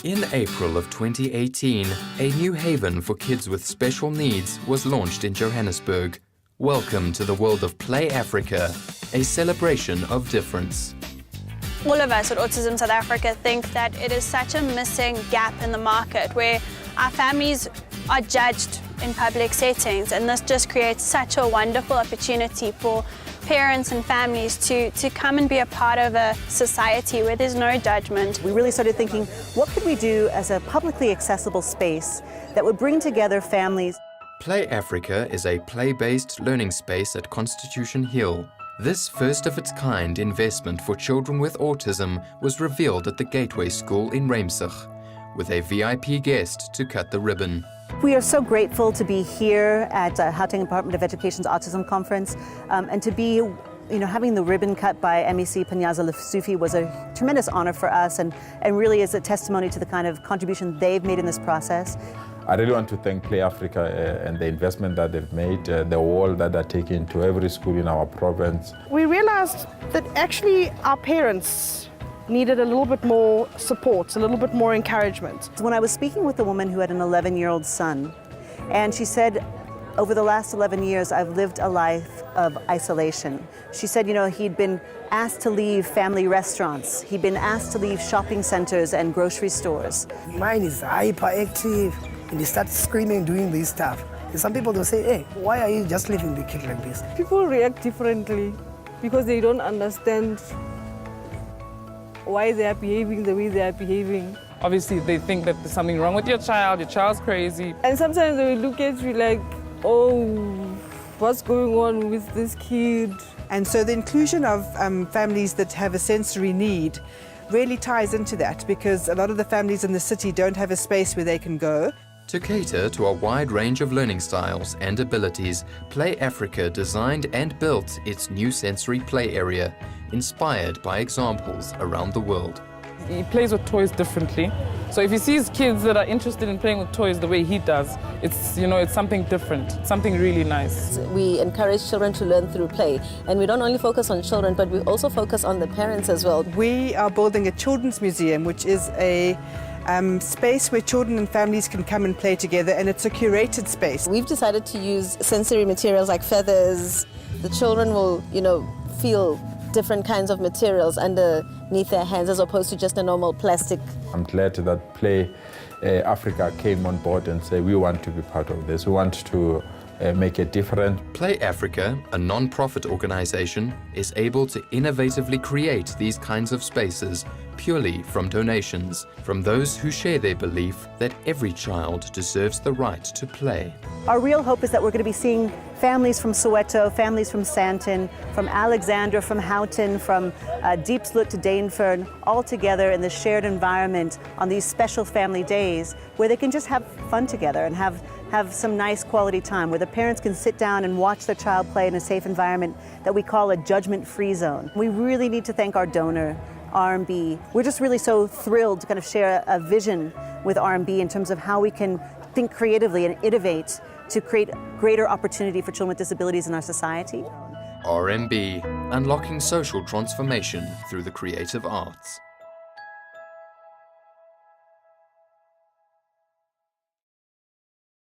In April of 2018, a new haven for kids with special needs was launched in Johannesburg. Welcome to the world of Play Africa, a celebration of difference. All of us at Autism South Africa think that it is such a missing gap in the market where our families are judged in public settings, and this just creates such a wonderful opportunity for parents and families to come and be a part of a society where there's no judgment. We really started thinking, what could we do as a publicly accessible space that would bring together families? Play Africa is a play-based learning space at Constitution Hill. This first-of-its-kind investment for children with autism was revealed at the Gateway School in Ruimsig, with a VIP guest to cut the ribbon. We are so grateful to be here at Gauteng Department of Education's Autism Conference, and to be, having the ribbon cut by MEC Panyaza Lesufi was a tremendous honor for us, and really is a testimony to the kind of contribution they've made in this process. I really want to thank Play Africa and the investment that they've made, the role that they're taking to every school in our province. We realized that actually our parents needed a little bit more support, a little bit more encouragement. When I was speaking with a woman who had an 11-year-old son, and she said, over the last 11 years, I've lived a life of isolation. She said, he'd been asked to leave family restaurants. He'd been asked to leave shopping centers and grocery stores. Mine is hyperactive, and they start screaming, doing this stuff. And some people will say, hey, why are you just leaving the kid like this? People react differently because they don't understand why they are behaving the way they are behaving. Obviously, they think that there's something wrong with your child's crazy. And sometimes they will look at you like, oh, what's going on with this kid? And so the inclusion of families that have a sensory need really ties into that, because a lot of the families in the city don't have a space where they can go. To cater to a wide range of learning styles and abilities, Play Africa designed and built its new sensory play area, inspired by examples around the world. He plays with toys differently. So if he sees kids that are interested in playing with toys the way he does, it's something different, something really nice. We encourage children to learn through play, and we don't only focus on children, but we also focus on the parents as well. We are building a children's museum, which is a space where children and families can come and play together, and it's a curated space. We've decided to use sensory materials like feathers. The children will, feel different kinds of materials underneath their hands as opposed to just a normal plastic. I'm glad that Play Africa came on board and said, we want to be part of this. We want to make a difference. Play Africa, a non-profit organization, is able to innovatively create these kinds of spaces purely from donations from those who share their belief that every child deserves the right to play. Our real hope is that we're going to be seeing families from Soweto, families from Sandton, from Alexandra, from Houghton, from Diepsloot to Dainfern, all together in the shared environment on these special family days where they can just have fun together and have some nice quality time, where the parents can sit down and watch their child play in a safe environment that we call a judgment-free zone. We really need to thank our donor, RMB. We're just really so thrilled to kind of share a vision with RMB in terms of how we can think creatively and innovate to create greater opportunity for children with disabilities in our society. RMB, unlocking social transformation through the creative arts.